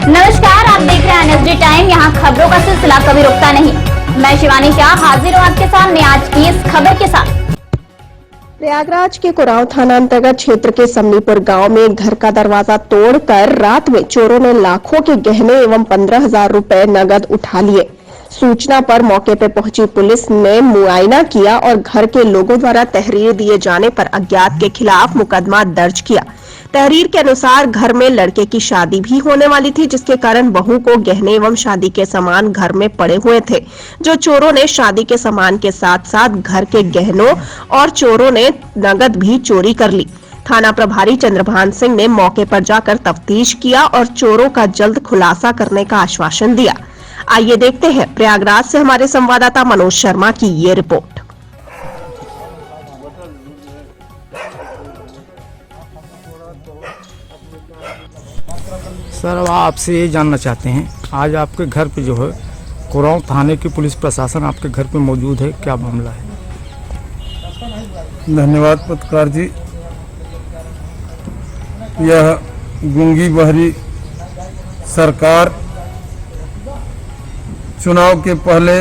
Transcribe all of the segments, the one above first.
नमस्कार, आप देख रहे हैं एनएसडी टाइम। यहाँ खबरों का सिलसिला कभी रुकता नहीं। मैं शिवानी शाह हाजिर हूँ आपके सामने आज की इस खबर के साथ। प्रयागराज के कुराव थाना अंतर्गत क्षेत्र के समनीपुर गांव में एक घर का दरवाजा तोड़कर रात में चोरों ने लाखों के गहने एवं 15,000 रुपए नगद उठा लिए। सूचना पर मौके पर पहुंची पुलिस ने मुआयना किया और घर के लोगों द्वारा तहरीर दिए जाने पर अज्ञात के खिलाफ मुकदमा दर्ज किया। तहरीर के अनुसार घर में लड़के की शादी भी होने वाली थी, जिसके कारण बहू को गहने एवं शादी के सामान घर में पड़े हुए थे, जो चोरों ने शादी के सामान के साथ साथ घर के गहनों और चोरों ने नगद भी चोरी कर ली। थाना प्रभारी चंद्रभान सिंह ने मौके पर जाकर तफ्तीश किया और चोरों का जल्द खुलासा करने का आश्वासन दिया। आइए देखते हैं प्रयागराज से हमारे संवाददाता मनोज शर्मा की ये रिपोर्ट। सर, अब आपसे ये जानना चाहते हैं, आज आपके घर पे जो है कुराव थाने की पुलिस प्रशासन आपके घर पे मौजूद है, क्या मामला है? धन्यवाद पत्रकार जी। यह गूंगी बहरी सरकार चुनाव के पहले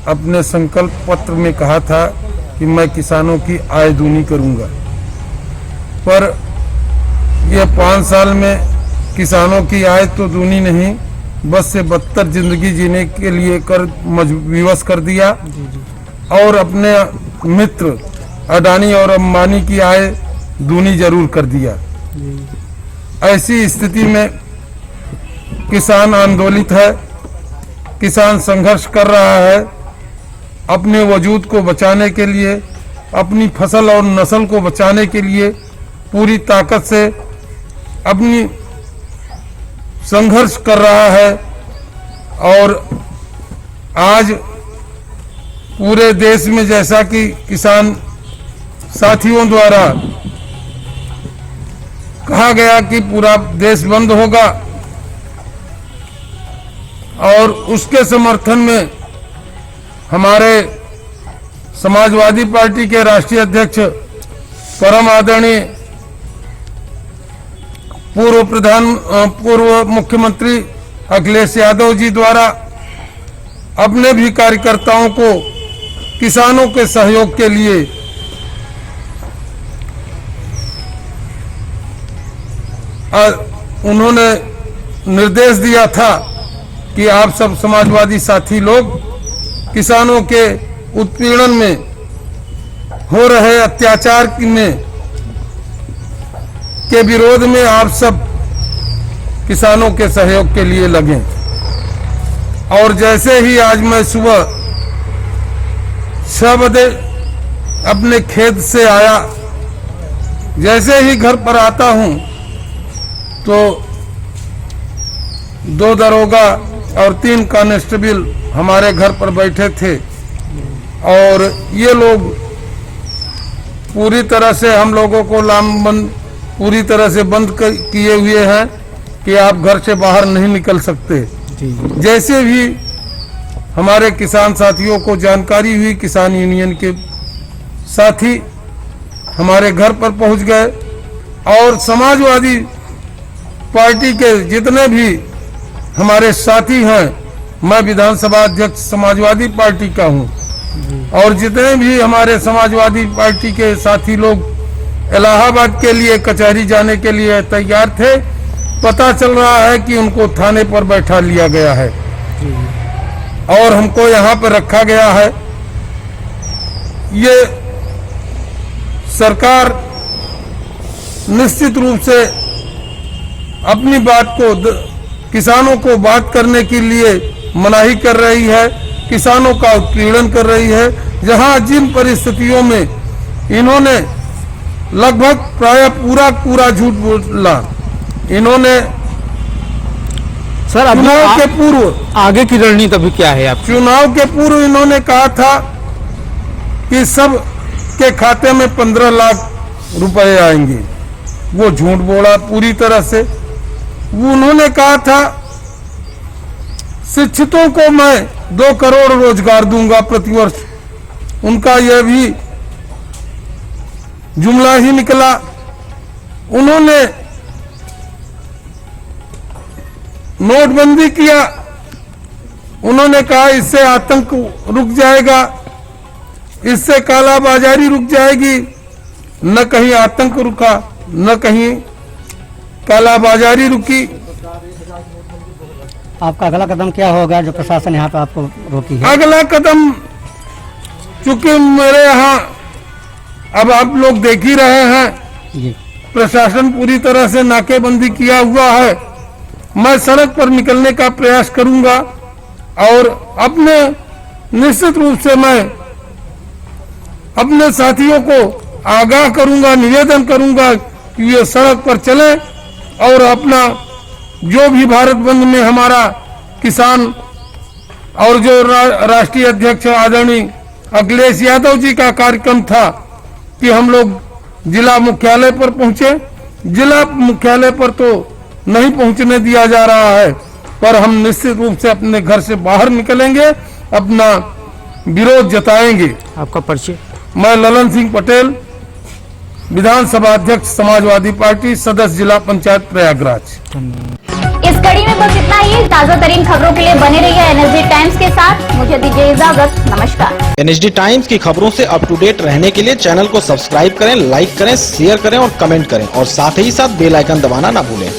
अपने संकल्प पत्र में कहा था कि मैं किसानों की आय दूनी करूंगा, पर यह 5 साल में किसानों की आय तो दूनी नहीं, बस से बदतर जिंदगी जीने के लिए कर विवश कर दिया और अपने मित्र अडानी और अंबानी की आय दूनी जरूर कर दिया। ऐसी स्थिति में किसान आंदोलित है, किसान संघर्ष कर रहा है। अपने वजूद को बचाने के लिए, अपनी फसल और नस्ल को बचाने के लिए पूरी ताकत से अपनी संघर्ष कर रहा है। और आज पूरे देश में जैसा कि किसान साथियों द्वारा कहा गया कि पूरा देश बंद होगा, और उसके समर्थन में हमारे समाजवादी पार्टी के राष्ट्रीय अध्यक्ष परम आदरणीय पूर्व मुख्यमंत्री अखिलेश यादव जी द्वारा अपने भी कार्यकर्ताओं को किसानों के सहयोग के लिए उन्होंने निर्देश दिया था कि आप सब समाजवादी साथी लोग किसानों के उत्पीड़न में हो रहे अत्याचार के विरोध में आप सब किसानों के सहयोग के लिए लगें। और जैसे ही आज मैं सुबह 6 बजे अपने खेत से आया, जैसे ही घर पर आता हूं तो 2 दरोगा और 3 कांस्टेबल हमारे घर पर बैठे थे, और ये लोग पूरी तरह से हम लोगों को लामबंद पूरी तरह से बंद किए हुए हैं कि आप घर से बाहर नहीं निकल सकते। जैसे भी हमारे किसान साथियों को जानकारी हुई, किसान यूनियन के साथी हमारे घर पर पहुंच गए, और समाजवादी पार्टी के जितने भी हमारे साथी हैं, मैं विधानसभा अध्यक्ष समाजवादी पार्टी का हूं, और जितने भी हमारे समाजवादी पार्टी के साथी लोग इलाहाबाद के लिए कचहरी जाने के लिए तैयार थे, पता चल रहा है कि उनको थाने पर बैठा लिया गया है और हमको यहाँ पर रखा गया है। ये सरकार निश्चित रूप से अपनी बात को किसानों को बात करने के लिए मनाही कर रही है, किसानों का उत्पीड़न कर रही है। जहां जिन परिस्थितियों में इन्होंने लगभग प्राय पूरा झूठ बोला, इन्होंने सर चुनाव के पूर्व आगे की रणनीति अभी क्या है आप? चुनाव के पूर्व इन्होंने कहा था कि सब के खाते में 15 लाख रुपए आएंगे। वो झूठ बोला पूरी तरह से। उन्होंने कहा था शिक्षितों को मैं 2 करोड़ रोजगार दूंगा प्रतिवर्ष, उनका यह भी जुमला ही निकला। उन्होंने नोटबंदी किया, उन्होंने कहा इससे आतंक रुक जाएगा, इससे कालाबाजारी रुक जाएगी। न कहीं आतंक रुका, न कहीं कालाबाजारी रुकी। आपका अगला कदम क्या होगा जो प्रशासन यहाँ पे आपको रोकी है? अगला कदम, चूंकि मेरे यहाँ अब आप लोग देख ही रहे हैं, जी प्रशासन पूरी तरह से नाकेबंदी किया हुआ है। मैं सड़क पर निकलने का प्रयास करूंगा और अपने निश्चित रूप से मैं अपने साथियों को आगाह करूंगा, निवेदन करूंगा कि ये सड़क पर चले और अपना जो भी भारत बंद में हमारा किसान और जो राष्ट्रीय अध्यक्ष आदरणीय अखिलेश यादव जी का कार्यक्रम था कि हम लोग जिला मुख्यालय पर पहुंचे। जिला मुख्यालय पर तो नहीं पहुंचने दिया जा रहा है, पर हम निश्चित रूप से अपने घर से बाहर निकलेंगे, अपना विरोध जताएंगे। आपका परिचय? मैं ललन सिंह पटेल, विधानसभा अध्यक्ष समाजवादी पार्टी, सदस्य जिला पंचायत प्रयागराज। इस कड़ी में बस इतना ही। ताजा तरीन खबरों के लिए बने रहिए एनएसडी टाइम्स के साथ। मुझे दीजिए इजाजत, नमस्कार। एनएसडी टाइम्स की खबरों से अप टू डेट रहने के लिए चैनल को सब्सक्राइब करें, लाइक करें, शेयर करें और कमेंट करें और साथ ही साथ बेल आइकन दबाना ना भूलें।